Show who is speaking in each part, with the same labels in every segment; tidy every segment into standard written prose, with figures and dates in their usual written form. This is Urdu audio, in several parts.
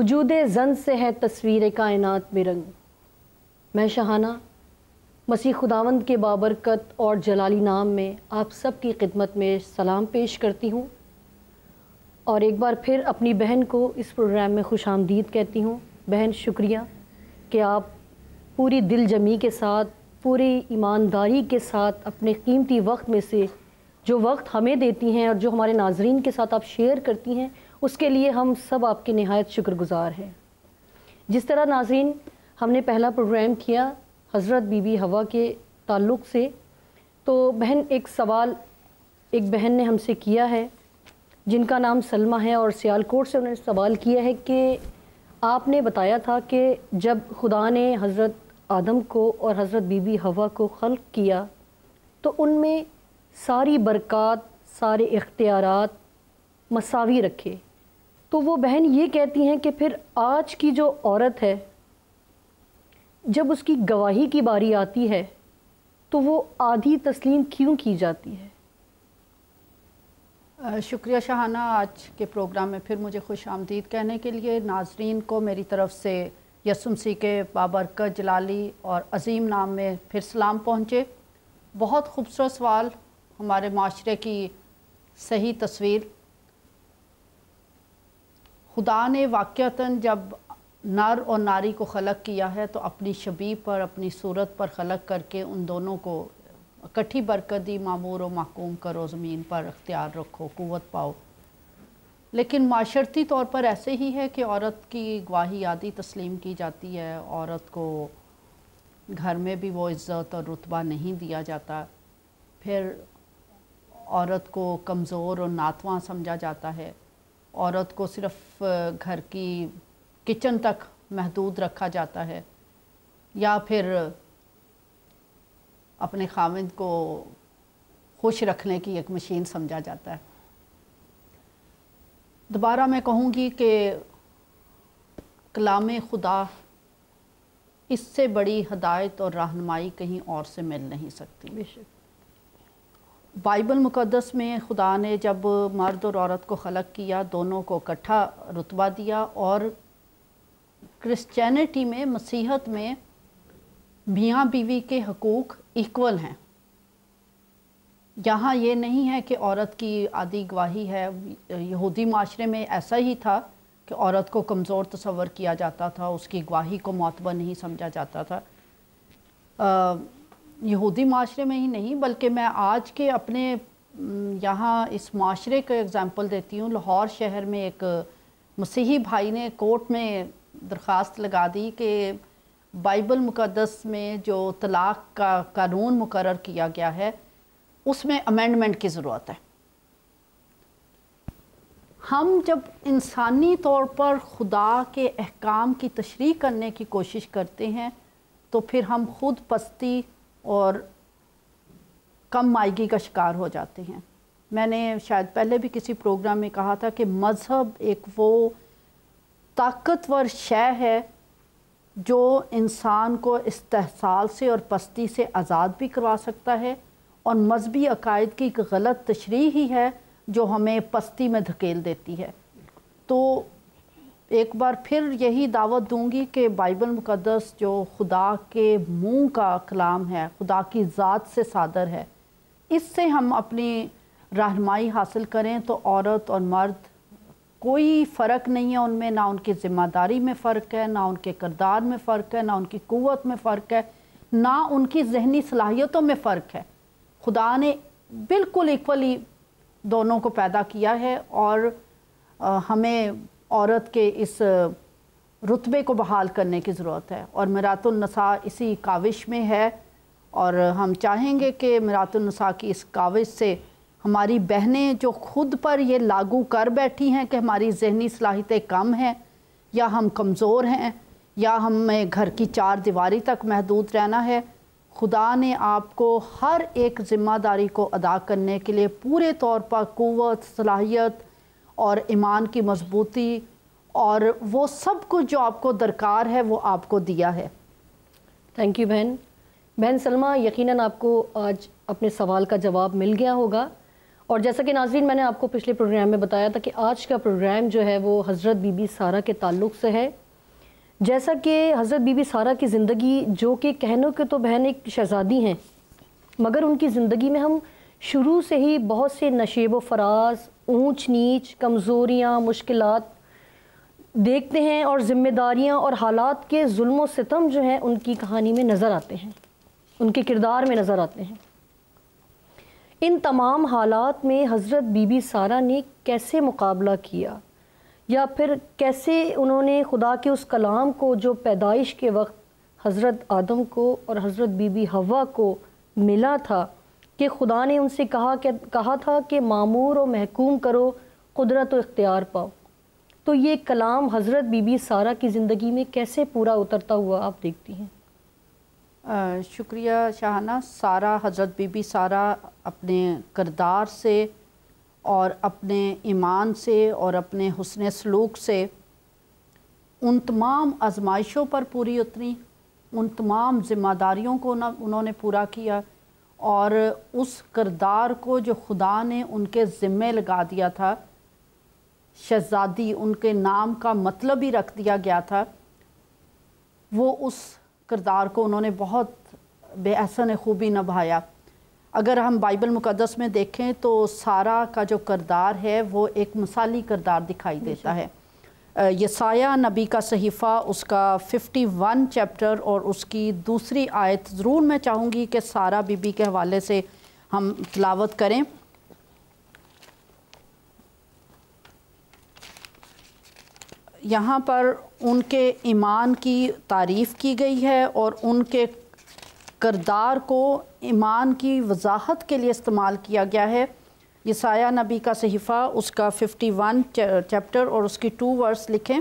Speaker 1: وجود زن سے ہے تصویر کائنات میں رنگ. میں شہانہ مسیح خداوند کے بابرکت اور جلالی نام میں آپ سب کی خدمت میں سلام پیش کرتی ہوں، اور ایک بار پھر اپنی بہن کو اس پروگرام میں خوش آمدید کہتی ہوں. بہن شکریہ کہ آپ پوری دل جمی کے ساتھ، پوری ایمانداری کے ساتھ اپنے قیمتی وقت میں سے جو وقت ہمیں دیتی ہیں اور جو ہمارے ناظرین کے ساتھ آپ شیئر کرتی ہیں، اس کے لیے ہم سب آپ کے نہایت شکر گزار ہیں. جس طرح ناظرین ہم نے پہلا پروگرام کیا حضرت بی بی حوا کے تعلق سے، تو بہن ایک سوال ایک بہن نے ہم سے کیا ہے جن کا نام سلمہ ہے، اور سیالکوٹ سے انہوں نے سوال کیا ہے کہ آپ نے بتایا تھا کہ جب خدا نے حضرت آدم کو اور حضرت بی بی حوا کو خلق کیا تو ان میں ساری برکات، سارے اختیارات مساوی رکھے. تو وہ بہن یہ کہتی ہیں کہ پھر آج کی جو عورت ہے جب اس کی گواہی کی باری آتی ہے تو وہ آدھی تسلیم کیوں کی جاتی ہے؟
Speaker 2: شکریہ شہانہ، آج کے پروگرام میں پھر مجھے خوش آمدید کہنے کے لیے. ناظرین کو میری طرف سے یسوع مسیح کے بابرکت، جلالی اور عظیم نام میں پھر سلام پہنچے. بہت خوبصورت سوال، ہمارے معاشرے کی صحیح تصویر. خدا نے واقعتاً جب نر اور ناری کو خلق کیا ہے تو اپنی شبیہ پر، اپنی صورت پر خلق کر کے ان دونوں کو اکٹھی برکت دی. معمور و محکوم کرو، زمین پر اختیار رکھو، قوت پاؤ. لیکن معاشرتی طور پر ایسے ہی ہے کہ عورت کی گواہی آدھی تسلیم کی جاتی ہے. عورت کو گھر میں بھی وہ عزت اور رتبہ نہیں دیا جاتا. پھر عورت کو کمزور اور ناتواں سمجھا جاتا ہے. عورت کو صرف گھر کی کچن تک محدود رکھا جاتا ہے، یا پھر اپنے خاوند کو خوش رکھنے کی ایک مشین سمجھا جاتا ہے. دوبارہ میں کہوں گی کہ کلام خدا اس سے بڑی ہدایت اور رہنمائی کہیں اور سے مل نہیں سکتی. بائبل مقدس میں خدا نے جب مرد اور عورت کو خلق کیا، دونوں کو اکٹھا رتبہ دیا. اور کرسچینٹی میں، مسیحت میں میاں بیوی کے حقوق ایکول ہیں. یہاں یہ نہیں ہے کہ عورت کی آدھی گواہی ہے. یہودی معاشرے میں ایسا ہی تھا کہ عورت کو کمزور تصور کیا جاتا تھا، اس کی گواہی کو معتبر نہیں سمجھا جاتا تھا. یہودی معاشرے میں ہی نہیں بلکہ میں آج کے اپنے یہاں اس معاشرے کا اگزامپل دیتی ہوں. لاہور شہر میں ایک مسیحی بھائی نے کورٹ میں درخواست لگا دی کہ بائبل مقدس میں جو طلاق کا قانون مقرر کیا گیا ہے اس میں امینڈمنٹ کی ضرورت ہے. ہم جب انسانی طور پر خدا کے احکام کی تشریح کرنے کی کوشش کرتے ہیں تو پھر ہم خود پستی اور کم مائگی کا شکار ہو جاتے ہیں. میں نے شاید پہلے بھی کسی پروگرام میں کہا تھا کہ مذہب ایک وہ طاقتور شے ہے جو انسان کو استحصال سے اور پستی سے آزاد بھی کروا سکتا ہے، اور مذہبی عقائد کی ایک غلط تشریح ہی ہے جو ہمیں پستی میں دھکیل دیتی ہے. تو ایک بار پھر یہی دعوت دوں گی کہ بائبل مقدس جو خدا کے منہ کا کلام ہے، خدا کی ذات سے صادر ہے، اس سے ہم اپنی رہنمائی حاصل کریں تو عورت اور مرد کوئی فرق نہیں ہے ان میں. نہ ان کی ذمہ داری میں فرق ہے، نہ ان کے کردار میں فرق ہے، نہ ان کی قوت میں فرق ہے، نہ ان کی ذہنی صلاحیتوں میں فرق ہے. خدا نے بالکل ایکولی دونوں کو پیدا کیا ہے، اور ہمیں عورت کے اس رتبے کو بحال کرنے کی ضرورت ہے. اور میراث النساء اسی کاوش میں ہے، اور ہم چاہیں گے کہ میراث النساء کی اس کاوش سے ہماری بہنیں جو خود پر یہ لاگو کر بیٹھی ہیں کہ ہماری ذہنی صلاحیتیں کم ہیں، یا ہم کمزور ہیں، یا ہمیں گھر کی چار دیواری تک محدود رہنا ہے، خدا نے آپ کو ہر ایک ذمہ داری کو ادا کرنے کے لیے پورے طور پر قوت، صلاحیت اور ایمان کی مضبوطی اور وہ سب کچھ جو آپ کو درکار ہے وہ آپ کو دیا ہے.
Speaker 1: تھینک یو بہن سلمہ. یقیناً آپ کو آج اپنے سوال کا جواب مل گیا ہوگا، اور جیسا کہ ناظرین میں نے آپ کو پچھلے پروگرام میں بتایا تھا کہ آج کا پروگرام جو ہے وہ حضرت بی بی سارہ کے تعلق سے ہے. جیسا کہ حضرت بی بی سارہ کی زندگی جو کہ کہنوں کے تو بہن ایک شہزادی ہیں، مگر ان کی زندگی میں ہم شروع سے ہی بہت سے نشیب و فراز، اونچ نیچ، کمزوریاں، مشکلات دیکھتے ہیں اور ذمہ داریاں اور حالات کے ظلم و ستم جو ہیں ان کی کہانی میں نظر آتے ہیں، ان کے کردار میں نظر آتے ہیں. ان تمام حالات میں حضرت بی بی سارہ نے کیسے مقابلہ کیا، یا پھر کیسے انہوں نے خدا کے اس کلام کو جو پیدائش کے وقت حضرت آدم کو اور حضرت بی بی حوا کو ملا تھا کہ خدا نے ان سے کہا تھا کہ معمور و محکوم کرو، قدرت و اختیار پاؤ، تو یہ کلام حضرت بی بی سارہ کی زندگی میں کیسے پورا اترتا ہوا آپ دیکھتی ہیں؟
Speaker 2: شکریہ شاہانہ. سارہ، حضرت بی بی سارہ اپنے کردار سے اور اپنے ایمان سے اور اپنے حسن سلوک سے ان تمام آزمائشوں پر پوری اتری، ان تمام ذمہ داریوں کو انہوں نے پورا کیا، اور اس کردار کو جو خدا نے ان کے ذمے لگا دیا تھا، شہزادی ان کے نام کا مطلب ہی رکھ دیا گیا تھا، وہ اس کردار کو انہوں نے بہت بے احسن خوبی نبھایا. اگر ہم بائبل مقدس میں دیکھیں تو سارہ کا جو کردار ہے وہ ایک مثالی کردار دکھائی دیتا ہے. یسایہ نبی کا صحیفہ اس کا 51 چیپٹر اور اس کی 2 آیت ضرور میں چاہوں گی کہ سارہ بی بی کے حوالے سے ہم تلاوت کریں. یہاں پر ان کے ایمان کی تعریف کی گئی ہے اور ان کے کردار کو ایمان کی وضاحت کے لیے استعمال کیا گیا ہے. یسایہ نبی کا صحیفہ اس کا 51 چیپٹر اور اس کی 2 ورس لکھیں.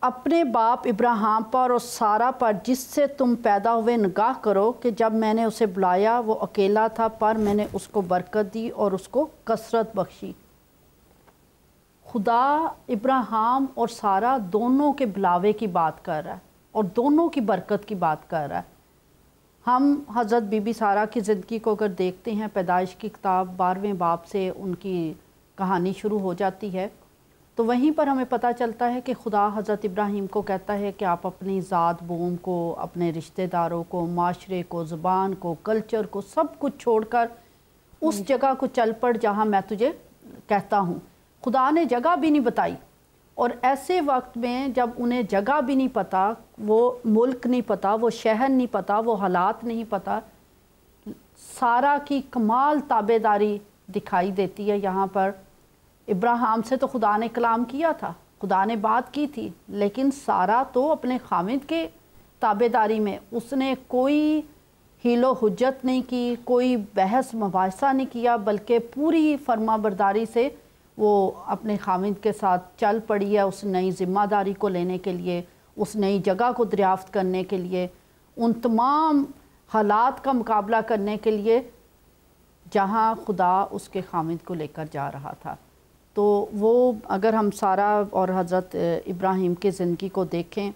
Speaker 2: اپنے باپ ابراہیم پر اور سارہ پر جس سے تم پیدا ہوئے نگاہ کرو کہ جب میں نے اسے بلایا وہ اکیلا تھا، پر میں نے اس کو برکت دی اور اس کو کثرت بخشی. خدا ابراہیم اور سارہ دونوں کے بلاوے کی بات کر رہا ہے اور دونوں کی برکت کی بات کر رہا ہے. ہم حضرت بی بی سارہ کی زندگی کو اگر دیکھتے ہیں، پیدائش کی کتاب 12ویں باب سے ان کی کہانی شروع ہو جاتی ہے، تو وہیں پر ہمیں پتہ چلتا ہے کہ خدا حضرت ابراہیم کو کہتا ہے کہ آپ اپنی ذات بوم کو، اپنے رشتہ داروں کو، معاشرے کو، زبان کو، کلچر کو، سب کچھ چھوڑ کر اس جگہ کو چل پڑ جہاں میں تجھے کہتا ہوں. خدا نے جگہ بھی نہیں بتائی، اور ایسے وقت میں جب انہیں جگہ بھی نہیں پتہ، وہ ملک نہیں پتہ، وہ شہر نہیں پتہ، وہ حالات نہیں پتہ، سارہ کی کمال تابع داری دکھائی دیتی ہے. یہاں پر ابراہیم سے تو خدا نے کلام کیا تھا، خدا نے بات کی تھی، لیکن سارہ تو اپنے خامد کے تابع داری میں اس نے کوئی حیل و حجت نہیں کی، کوئی بحث مباحثہ نہیں کیا، بلکہ پوری فرما برداری سے وہ اپنے خامد کے ساتھ چل پڑی ہے اس نئی ذمہ داری کو لینے کے لیے، اس نئی جگہ کو دریافت کرنے کے لیے، ان تمام حالات کا مقابلہ کرنے کے لیے جہاں خدا اس کے خامد کو لے کر جا رہا تھا. تو وہ اگر ہم سارہ اور حضرت ابراہیم کے زندگی کو دیکھیں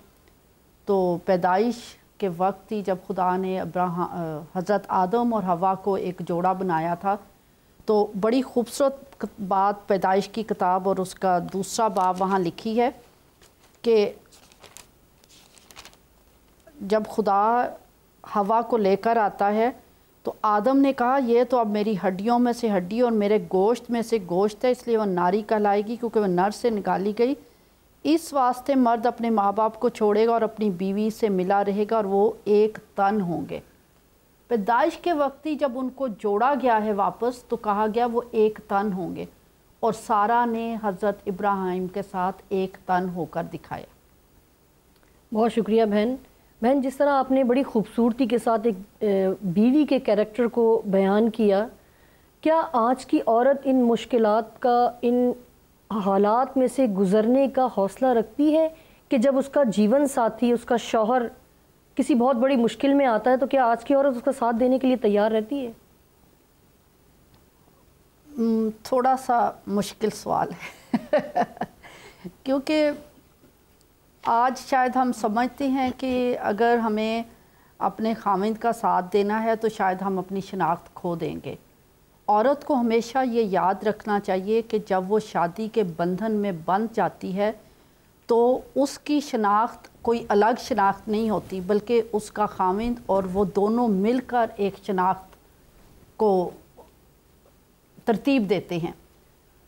Speaker 2: تو پیدائش کے وقت ہی جب خدا نے حضرت آدم اور حوا کو ایک جوڑا بنایا تھا، تو بڑی خوبصورت بات پیدائش کی کتاب اور اس کا 2 باب وہاں لکھی ہے کہ جب خدا حوا کو لے کر آتا ہے تو آدم نے کہا یہ تو اب میری ہڈیوں میں سے ہڈی اور میرے گوشت میں سے گوشت ہے، اس لیے وہ ناری کہلائے گی کیونکہ وہ نر سے نکالی گئی. اس واسطے مرد اپنے ماں باپ کو چھوڑے گا اور اپنی بیوی سے ملا رہے گا اور وہ ایک تن ہوں گے. پیدائش کے وقت ہی جب ان کو جوڑا گیا ہے واپس تو کہا گیا وہ ایک تن ہوں گے، اور سارہ نے حضرت ابراہیم کے ساتھ ایک تن ہو کر دکھایا.
Speaker 1: بہت شکریہ بہن. جس طرح آپ نے بڑی خوبصورتی کے ساتھ ایک بیوی کے کیریکٹر کو بیان کیا، کیا آج کی عورت ان مشکلات کا، ان حالات میں سے گزرنے کا حوصلہ رکھتی ہے کہ جب اس کا جیون ساتھی، اس کا شوہر کسی بہت بڑی مشکل میں آتا ہے تو کیا آج کی عورت اس کا ساتھ دینے کے لیے تیار رہتی ہے؟
Speaker 2: تھوڑا سا مشکل سوال ہے کیونکہ آج شاید ہم سمجھتے ہیں کہ اگر ہمیں اپنے خامند کا ساتھ دینا ہے تو شاید ہم اپنی شناخت کھو دیں گے، عورت کو ہمیشہ یہ یاد رکھنا چاہیے کہ جب وہ شادی کے بندھن میں بندھ جاتی ہے تو اس کی شناخت کوئی الگ شناخت نہیں ہوتی، بلکہ اس کا خاوند اور وہ دونوں مل کر ایک شناخت کو ترتیب دیتے ہیں۔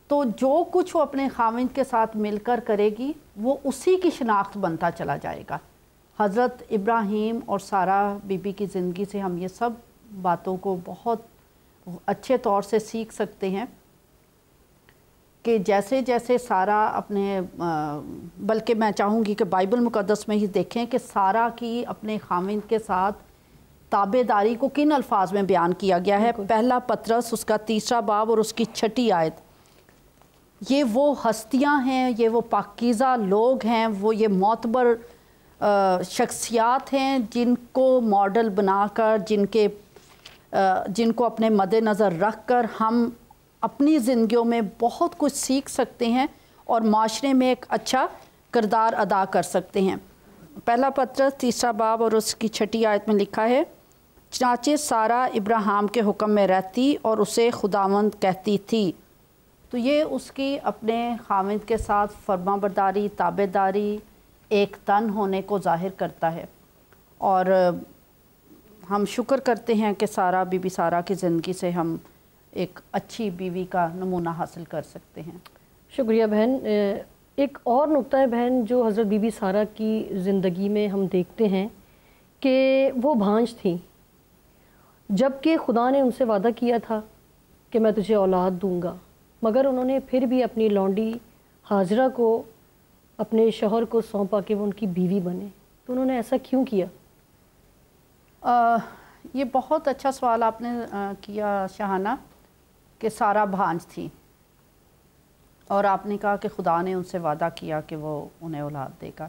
Speaker 2: تو جو کچھ وہ اپنے خاوند کے ساتھ مل کر کرے گی وہ اسی کی شناخت بنتا چلا جائے گا۔ حضرت ابراہیم اور سارہ بی بی کی زندگی سے ہم یہ سب باتوں کو بہت اچھے طور سے سیکھ سکتے ہیں کہ جیسے جیسے سارہ اپنے بلکہ میں چاہوں گی کہ بائبل مقدس میں ہی دیکھیں کہ سارہ کی اپنے خاوند کے ساتھ تابع داری کو کن الفاظ میں بیان کیا گیا ہے۔ پہلا پطرس اس کا 3 باب اور اس کی 6 آیت، یہ وہ ہستیاں ہیں، یہ وہ پاکیزہ لوگ ہیں، وہ یہ معتبر شخصیات ہیں جن کو ماڈل بنا کر، جن کو اپنے مد نظر رکھ کر ہم اپنی زندگیوں میں بہت کچھ سیکھ سکتے ہیں اور معاشرے میں ایک اچھا کردار ادا کر سکتے ہیں۔ پہلا پطرس 3 باب اور اس کی 6 آیت میں لکھا ہے، چنانچہ سارہ ابراہیم کے حکم میں رہتی اور اسے خداوند کہتی تھی۔ تو یہ اس کی اپنے خاوند کے ساتھ فرما برداری، تابع داری، ایک تن ہونے کو ظاہر کرتا ہے، اور ہم شکر کرتے ہیں کہ سارہ بی بی سارہ کی زندگی سے ہم ایک اچھی بیوی کا نمونہ حاصل کر سکتے ہیں۔
Speaker 1: شکریہ بہن۔ ایک اور نقطہ ہے بہن جو حضرت بی بی سارہ کی زندگی میں ہم دیکھتے ہیں کہ وہ بھانج تھیں، جبکہ خدا نے ان سے وعدہ کیا تھا کہ میں تجھے اولاد دوں گا، مگر انہوں نے پھر بھی اپنی لونڈی ہاجرہ کو اپنے شوہر کو سونپا کہ وہ ان کی بیوی بنے۔ تو انہوں نے ایسا کیوں کیا؟
Speaker 2: یہ بہت اچھا سوال آپ نے کیا شاہانہ، کہ سارہ بھانج تھی اور آپ نے کہا کہ خدا نے ان سے وعدہ کیا کہ وہ انہیں اولاد دے گا۔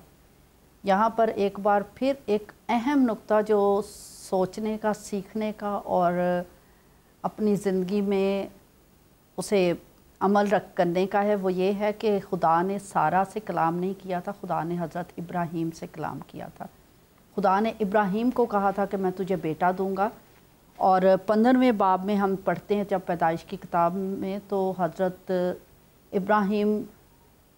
Speaker 2: یہاں پر ایک بار پھر ایک اہم نقطہ جو سوچنے کا، سیکھنے کا اور اپنی زندگی میں اسے عمل کرنے کا ہے، وہ یہ ہے کہ خدا نے سارہ سے کلام نہیں کیا تھا، خدا نے حضرت ابراہیم سے کلام کیا تھا۔ خدا نے ابراہیم کو کہا تھا کہ میں تجھے بیٹا دوں گا، اور 15ویں باب میں ہم پڑھتے ہیں جب پیدائش کی کتاب میں، تو حضرت ابراہیم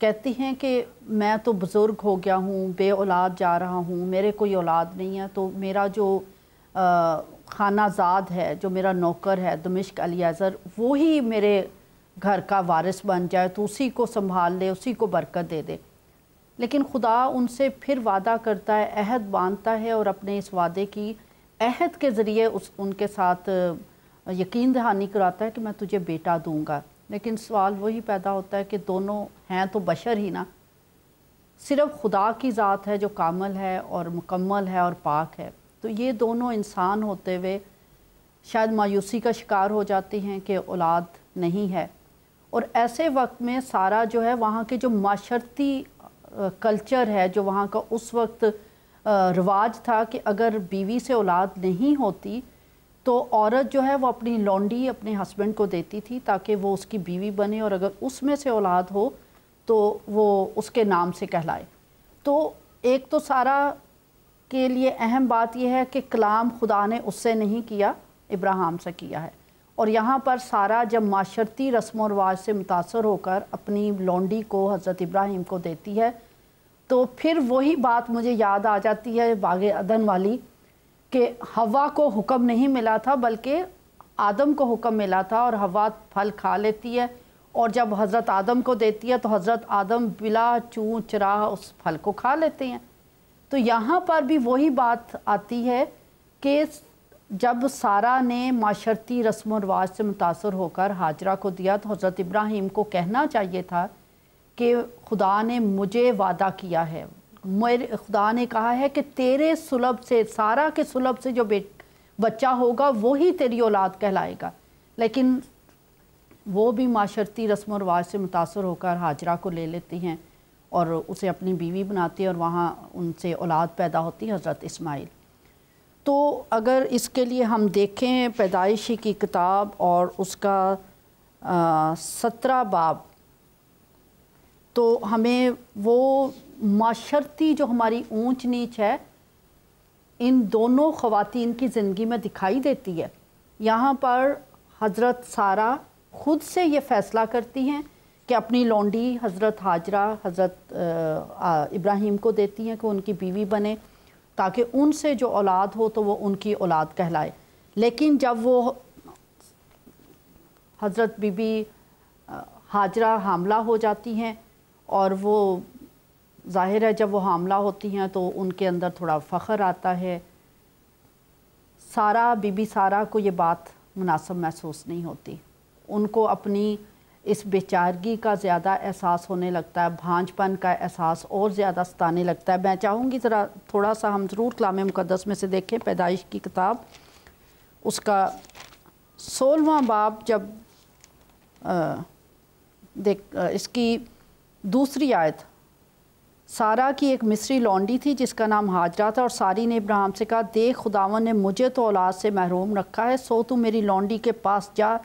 Speaker 2: کہتی ہیں کہ میں تو بزرگ ہو گیا ہوں، بے اولاد جا رہا ہوں، میرے کوئی اولاد نہیں ہے، تو میرا جو خانہ زاد ہے، جو میرا نوکر ہے دمشق الیعزر، وہی میرے گھر کا وارث بن جائے، تو اسی کو سنبھال لے، اسی کو برکت دے دے۔ لیکن خدا ان سے پھر وعدہ کرتا ہے، عہد باندھتا ہے، اور اپنے اس وعدے کی عہد کے ذریعے ان کے ساتھ یقین دہانی کراتا ہے کہ میں تجھے بیٹا دوں گا۔ لیکن سوال وہی پیدا ہوتا ہے کہ دونوں ہیں تو بشر ہی نا، صرف خدا کی ذات ہے جو کامل ہے اور مکمل ہے اور پاک ہے، تو یہ دونوں انسان ہوتے ہوئے شاید مایوسی کا شکار ہو جاتے ہیں کہ اولاد نہیں ہے۔ اور ایسے وقت میں سارہ جو ہے، وہاں کے جو معاشرتی کلچر ہے، جو وہاں کا اس وقت رواج تھا کہ اگر بیوی سے اولاد نہیں ہوتی تو عورت جو ہے وہ اپنی لونڈی اپنے ہسبینڈ کو دیتی تھی تاکہ وہ اس کی بیوی بنے، اور اگر اس میں سے اولاد ہو تو وہ اس کے نام سے کہلائے۔ تو ایک تو سارہ کے لیے اہم بات یہ ہے کہ کلام خدا نے اس سے نہیں کیا، ابراہیم سے کیا ہے، اور یہاں پر سارہ جب معاشرتی رسم و رواج سے متاثر ہو کر اپنی لونڈی کو حضرت ابراہیم کو دیتی ہے، تو پھر وہی بات مجھے یاد آ جاتی ہے باغ عدن والی، کہ حوا کو حکم نہیں ملا تھا بلکہ آدم کو حکم ملا تھا، اور حوا پھل کھا لیتی ہے، اور جب حضرت آدم کو دیتی ہے تو حضرت آدم بلا چون چرا اس پھل کو کھا لیتے ہیں۔ تو یہاں پر بھی وہی بات آتی ہے کہ جب سارہ نے معاشرتی رسم و رواج سے متاثر ہو کر ہاجرہ کو دیا تو حضرت ابراہیم کو کہنا چاہیے تھا کہ خدا نے مجھے وعدہ کیا ہے، خدا نے کہا ہے کہ تیرے صلب سے، سارہ کے صلب سے جو بچہ ہوگا وہی تیری اولاد کہلائے گا۔ لیکن وہ بھی معاشرتی رسم و رواج سے متاثر ہو کر ہاجرہ کو لے لیتی ہیں اور اسے اپنی بیوی بناتی ہیں، اور وہاں ان سے اولاد پیدا ہوتی ہے حضرت اسماعیل۔ تو اگر اس کے لیے ہم دیکھیں پیدائشی کی کتاب اور اس کا 17 باب، تو ہمیں وہ معاشرتی جو ہماری اونچ نیچ ہے ان دونوں خواتین کی زندگی میں دکھائی دیتی ہے۔ یہاں پر حضرت سارہ خود سے یہ فیصلہ کرتی ہیں کہ اپنی لونڈی حضرت ہاجرہ حضرت ابراہیم کو دیتی ہیں کہ ان کی بیوی بنے تاکہ ان سے جو اولاد ہو تو وہ ان کی اولاد کہلائے. لیکن جب وہ حضرت بی بی ہاجرہ حاملہ ہو جاتی ہیں اور وہ ظاہر ہے جب وہ حاملہ ہوتی ہیں تو ان کے اندر تھوڑا فخر آتا ہے. سارہ بی بی سارہ کو یہ بات مناسب محسوس نہیں ہوتی. ان کو اپنی اس بیچارگی کا زیادہ احساس ہونے لگتا ہے, بھانج پن کا احساس اور زیادہ ستانے لگتا ہے. میں چاہوں گی ذرا تھوڑا سا ہم ضرور کلام مقدس میں سے دیکھیں. پیدائش کی کتاب اس کا 16واں باب جب اس کی دوسری آیت. سارہ کی ایک مصری لونڈی تھی جس کا نام ہاجرہ تھا, اور ساری نے ابراہیم سے کہا, دیکھ خداوند نے مجھے تو اولاد سے محروم رکھا ہے, سو تو میری لونڈی کے پاس جا,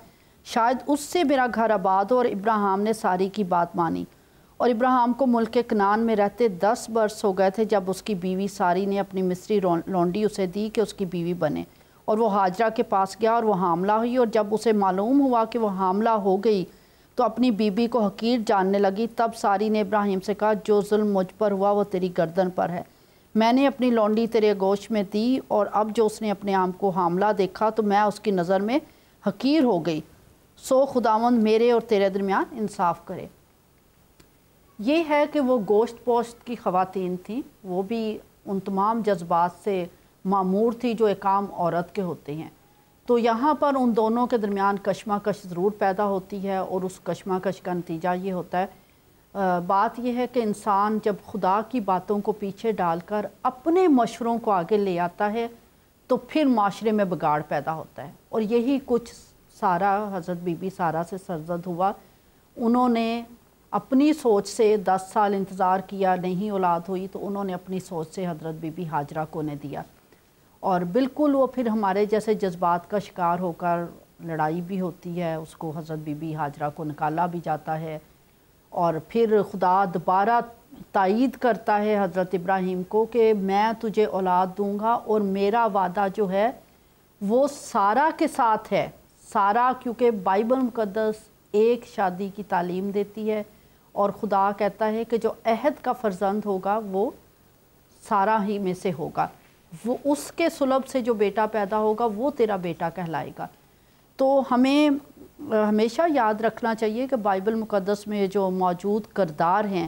Speaker 2: شاید اس سے میرا گھر آباد ہو. اور ابراہیم نے ساری کی بات مانی. اور ابراہیم کو ملک کنعان میں رہتے 10 برس ہو گئے تھے جب اس کی بیوی ساری نے اپنی مصری لونڈی اسے دی کہ اس کی بیوی بنے. اور وہ ہاجرہ کے پاس گیا اور وہ حاملہ ہوئی, اور جب اسے معلوم ہوا کہ وہ حاملہ ہو گئی تو اپنی بیوی کو حقیر جاننے لگی. تب ساری نے ابراہیم سے کہا, جو ظلم مجھ پر ہوا وہ تیری گردن پر ہے. میں نے اپنی لونڈی تیرے گوشت میں دی, اور اب جو اس نے اپنے آپ کو حاملہ دیکھا تو میں اس کی نظر میں حقیر ہو گئی. سو خداوند میرے اور تیرے درمیان انصاف کرے. یہ ہے کہ وہ گوشت پوشت کی خواتین تھیں, وہ بھی ان تمام جذبات سے معمور تھی جو ایک عام عورت کے ہوتے ہیں. تو یہاں پر ان دونوں کے درمیان کشمکش ضرور پیدا ہوتی ہے, اور اس کشمکش کا نتیجہ یہ ہوتا ہے. بات یہ ہے کہ انسان جب خدا کی باتوں کو پیچھے ڈال کر اپنے مشوروں کو آگے لے آتا ہے تو پھر معاشرے میں بگاڑ پیدا ہوتا ہے. اور یہی کچھ سارہ حضرت بی بی سارہ سے سرزد ہوا. انہوں نے اپنی سوچ سے 10 سال انتظار کیا, نہیں اولاد ہوئی, تو انہوں نے اپنی سوچ سے حضرت بی بی ہاجرہ کو نے دیا, اور بالکل وہ پھر ہمارے جیسے جذبات کا شکار ہو کر لڑائی بھی ہوتی ہے. اس کو حضرت بی بی ہاجرہ کو نکالا بھی جاتا ہے, اور پھر خدا دوبارہ تائید کرتا ہے حضرت ابراہیم کو کہ میں تجھے اولاد دوں گا, اور میرا وعدہ جو ہے وہ سارہ کے ساتھ ہے. سارہ کیونکہ بائبل مقدس ایک شادی کی تعلیم دیتی ہے, اور خدا کہتا ہے کہ جو عہد کا فرزند ہوگا وہ سارہ ہی میں سے ہوگا, وہ اس کے صلب سے جو بیٹا پیدا ہوگا وہ تیرا بیٹا کہلائے گا. تو ہمیں ہمیشہ یاد رکھنا چاہیے کہ بائبل مقدس میں جو موجود کردار ہیں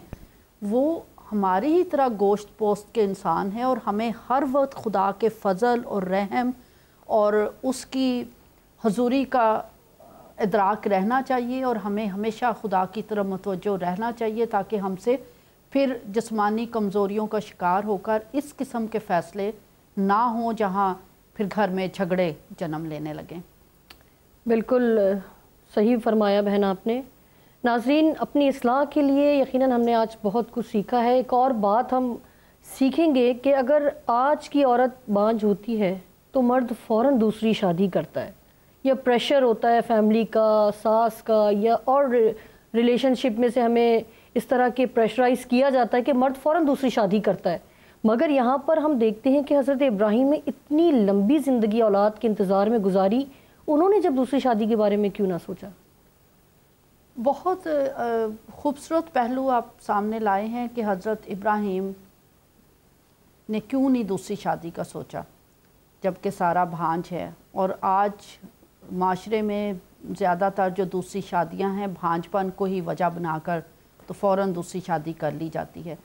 Speaker 2: وہ ہماری ہی طرح گوشت پوست کے انسان ہیں, اور ہمیں ہر وقت خدا کے فضل اور رحم اور اس کی حضوری کا ادراک رہنا چاہیے, اور ہمیں ہمیشہ خدا کی طرف متوجہ رہنا چاہیے تاکہ ہم سے پھر جسمانی کمزوریوں کا شکار ہو کر اس قسم کے فیصلے نہ ہوں جہاں پھر گھر میں جھگڑے جنم لینے لگیں.
Speaker 1: بالکل صحیح فرمایا بہن آپ نے. ناظرین, اپنی اصلاح کے لیے یقیناً ہم نے آج بہت کچھ سیکھا ہے. ایک اور بات ہم سیکھیں گے کہ اگر آج کی عورت بانجھ ہوتی ہے تو مرد فوراً دوسری شادی کرتا ہے, یا پریشر ہوتا ہے فیملی کا, ساس کا, یا اور ریلیشن شپ میں سے ہمیں اس طرح کے پریشرائز کیا جاتا ہے کہ مرد فوراً دوسری شادی کرتا ہے. مگر یہاں پر ہم دیکھتے ہیں کہ حضرت ابراہیم نے اتنی لمبی زندگی اولاد کے انتظار میں گزاری, انہوں نے جب دوسری شادی کے بارے میں کیوں نہ سوچا؟
Speaker 2: بہت خوبصورت پہلو آپ سامنے لائے ہیں کہ حضرت ابراہیم نے کیوں نہیں دوسری شادی کا سوچا جبکہ سارہ بھانج ہے. اور آج معاشرے میں زیادہ تر جو دوسری شادیاں ہیں بھانج پن کو ہی وجہ بنا کر تو فوراً دوسری شادی کر لی جاتی ہے,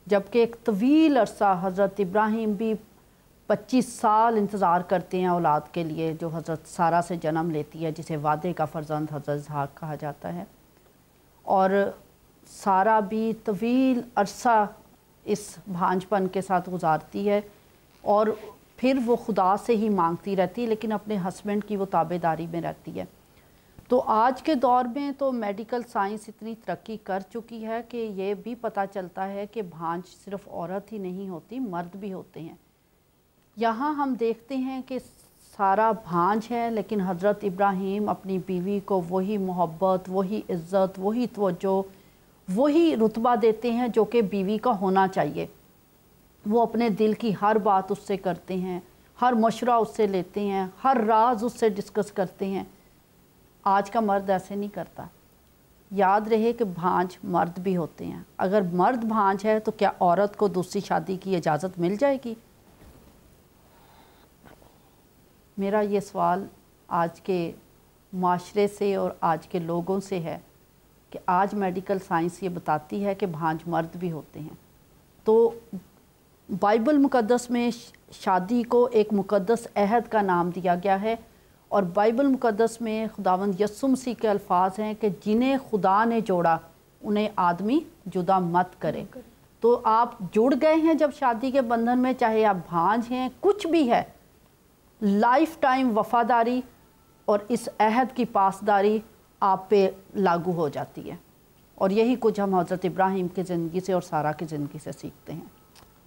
Speaker 2: جبکہ ایک طویل عرصہ حضرت ابراہیم بھی 25 سال انتظار کرتے ہیں اولاد کے لیے جو حضرت سارہ سے جنم لیتی ہے, جسے وعدے کا فرزند حضرت اسحاق کہا جاتا ہے. اور سارہ بھی طویل عرصہ اس بھانج پن کے ساتھ گزارتی ہے, اور پھر وہ خدا سے ہی مانگتی رہتی ہے, لیکن اپنے ہسبینڈ کی وہ تابع داری میں رہتی ہے. تو آج کے دور میں تو میڈیکل سائنس اتنی ترقی کر چکی ہے کہ یہ بھی پتہ چلتا ہے کہ بھانج صرف عورت ہی نہیں ہوتی, مرد بھی ہوتے ہیں. یہاں ہم دیکھتے ہیں کہ سارہ بھانج ہے, لیکن حضرت ابراہیم اپنی بیوی کو وہی محبت, وہی عزت, وہی توجہ, وہی رتبہ دیتے ہیں جو کہ بیوی کا ہونا چاہیے. وہ اپنے دل کی ہر بات اس سے کرتے ہیں, ہر مشورہ اس سے لیتے ہیں, ہر راز اس سے ڈسکس کرتے ہیں. آج کا مرد ایسے نہیں کرتا. یاد رہے کہ بھانج مرد بھی ہوتے ہیں. اگر مرد بھانج ہے تو کیا عورت کو دوسری شادی کی اجازت مل جائے گی؟ میرا یہ سوال آج کے معاشرے سے اور آج کے لوگوں سے ہے کہ آج میڈیکل سائنس یہ بتاتی ہے کہ بھانج مرد بھی ہوتے ہیں. تو بائبل مقدس میں شادی کو ایک مقدس عہد کا نام دیا گیا ہے، اور بائبل مقدس میں خداوند یسوع مسیح کے الفاظ ہیں کہ جنہیں خدا نے جوڑا انہیں آدمی جدا مت کرے. تو آپ جڑ گئے ہیں جب شادی کے بندھن میں، چاہے آپ بھانج ہیں، کچھ بھی ہے، لائف ٹائم وفاداری اور اس عہد کی پاسداری آپ پہ لاگو ہو جاتی ہے. اور یہی کچھ ہم حضرت ابراہیم کی زندگی سے اور سارہ کی زندگی سے سیکھتے ہیں.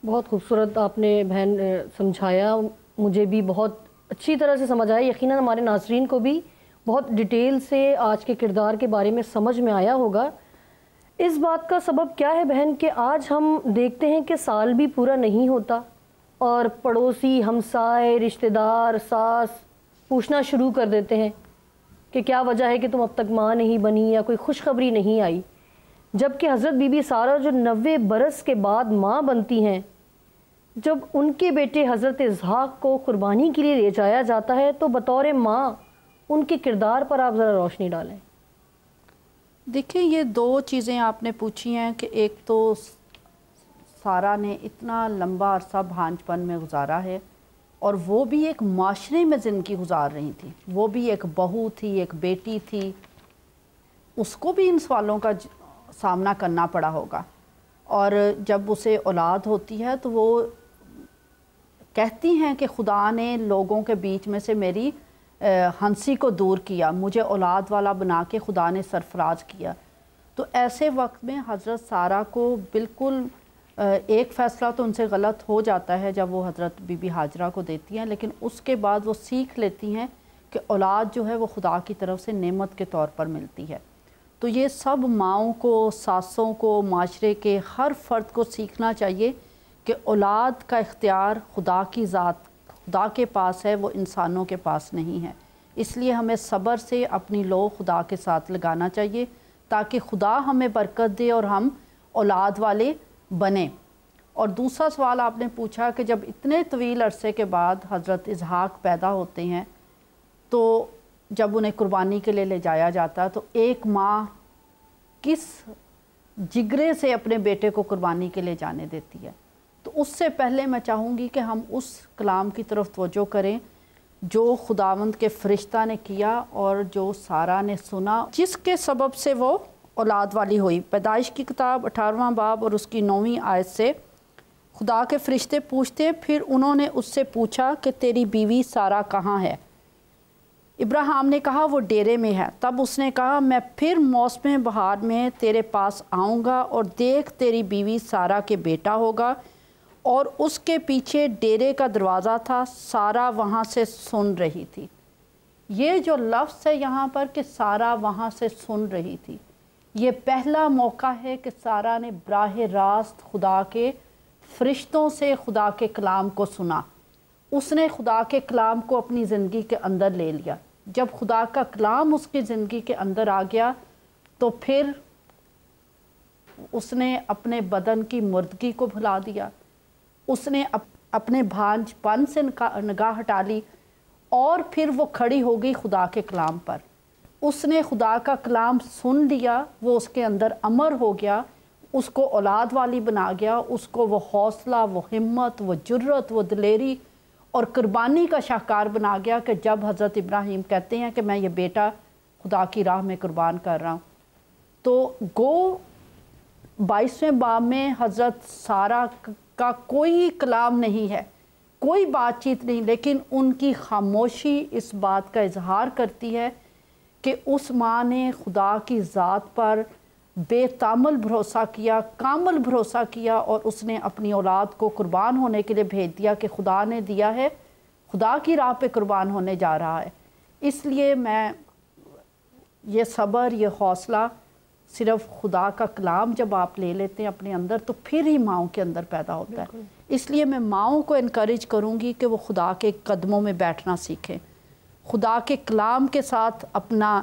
Speaker 1: بہت خوبصورت آپ نے بہن سمجھایا، مجھے بھی بہت اچھی طرح سے سمجھ آیا. یقیناً ہمارے ناظرین کو بھی بہت ڈیٹیل سے آج کے کردار کے بارے میں سمجھ میں آیا ہوگا. اس بات کا سبب کیا ہے بہن کہ آج ہم دیکھتے ہیں کہ سال بھی پورا نہیں ہوتا اور پڑوسی، ہمسائے، رشتہ دار، ساس پوچھنا شروع کر دیتے ہیں کہ کیا وجہ ہے کہ تم اب تک ماں نہیں بنی یا کوئی خوشخبری نہیں آئی. جبکہ حضرت بی بی سارہ جو 90 برس کے بعد ماں بنتی ہیں، جب ان کے بیٹے حضرت اسحاق کو قربانی کے لیے لے جایا جاتا ہے تو بطور ماں ان کے کردار پر آپ ذرا روشنی ڈالیں.
Speaker 2: دیکھیں، یہ دو چیزیں آپ نے پوچھی ہیں کہ ایک تو سارہ نے اتنا لمبا عرصہ بھانج پن میں گزارا ہے، اور وہ بھی ایک معاشرے میں زندگی گزار رہی تھی. وہ بھی ایک بہو تھی، ایک بیٹی تھی. اس کو بھی ان سوالوں کا سامنا کرنا پڑا ہوگا. اور جب اسے اولاد ہوتی ہے تو وہ کہتی ہیں کہ خدا نے لوگوں کے بیچ میں سے میری ہنسی کو دور کیا، مجھے اولاد والا بنا کے خدا نے سرفراز کیا. تو ایسے وقت میں حضرت سارہ کو بالکل ایک فیصلہ تو ان سے غلط ہو جاتا ہے جب وہ حضرت بی بی ہاجرہ کو دیتی ہیں، لیکن اس کے بعد وہ سیکھ لیتی ہیں کہ اولاد جو ہے وہ خدا کی طرف سے نعمت کے طور پر ملتی ہے. تو یہ سب ماؤں کو، ساسوں کو، معاشرے کے ہر فرد کو سیکھنا چاہیے کہ اولاد کا اختیار خدا کی ذات، خدا کے پاس ہے، وہ انسانوں کے پاس نہیں ہے. اس لیے ہمیں صبر سے اپنی لو خدا کے ساتھ لگانا چاہیے تاکہ خدا ہمیں برکت دے اور ہم اولاد والے بنیں. اور دوسرا سوال آپ نے پوچھا کہ جب اتنے طویل عرصے کے بعد حضرت اسحاق پیدا ہوتے ہیں تو جب انہیں قربانی کے لیے لے جایا جاتا تو ایک ماں کس جگرے سے اپنے بیٹے کو قربانی کے لیے جانے دیتی ہے. تو اس سے پہلے میں چاہوں گی کہ ہم اس کلام کی طرف توجہ کریں جو خداوند کے فرشتہ نے کیا اور جو سارہ نے سنا، جس کے سبب سے وہ اولاد والی ہوئی. پیدائش کی کتاب 18واں باب اور اس کی 9ویں آیت سے خدا کے فرشتے پوچھتے ہیں، پھر انہوں نے اس سے پوچھا کہ تیری بیوی سارہ کہاں ہے؟ ابراہیم نے کہا وہ ڈیرے میں ہے. تب اس نے کہا میں پھر موسم بہار میں تیرے پاس آؤں گا اور دیکھ تیری بیوی سارہ کے بیٹا ہوگا. اور اس کے پیچھے ڈیرے کا دروازہ تھا، سارہ وہاں سے سن رہی تھی. یہ جو لفظ ہے یہاں پر کہ سارہ وہاں سے سن رہی تھی، یہ پہلا موقع ہے کہ سارہ نے براہ راست خدا کے فرشتوں سے خدا کے کلام کو سنا. اس نے خدا کے کلام کو اپنی زندگی کے اندر لے لیا. جب خدا کا کلام اس کی زندگی کے اندر آ گیا تو پھر اس نے اپنے بدن کی مردگی کو بھلا دیا. اس نے اپنے بھانج پن سے نگاہ ہٹا لی اور پھر وہ کھڑی ہو گئی خدا کے کلام پر. اس نے خدا کا کلام سن لیا، وہ اس کے اندر امر ہو گیا، اس کو اولاد والی بنا گیا. اس کو وہ حوصلہ، وہ ہمت، وہ جرت، وہ دلیری اور قربانی کا شاہکار بنا گیا کہ جب حضرت ابراہیم کہتے ہیں کہ میں یہ بیٹا خدا کی راہ میں قربان کر رہا ہوں، تو گو 22ویں باب میں حضرت سارہ کا کوئی کلام نہیں ہے، کوئی بات چیت نہیں، لیکن ان کی خاموشی اس بات کا اظہار کرتی ہے کہ اس ماں نے خدا کی ذات پر بے تامل بھروسہ کیا، کامل بھروسہ کیا، اور اس نے اپنی اولاد کو قربان ہونے کے لیے بھیج دیا کہ خدا نے دیا ہے، خدا کی راہ پہ قربان ہونے جا رہا ہے. اس لیے میں یہ صبر، یہ حوصلہ صرف خدا کا کلام جب آپ لے لیتے ہیں اپنے اندر تو پھر ہی ماؤں کے اندر پیدا ہوتا ہے. اس لیے میں ماؤں کو انکریج کروں گی کہ وہ خدا کے قدموں میں بیٹھنا سیکھیں، خدا کے کلام کے ساتھ اپنا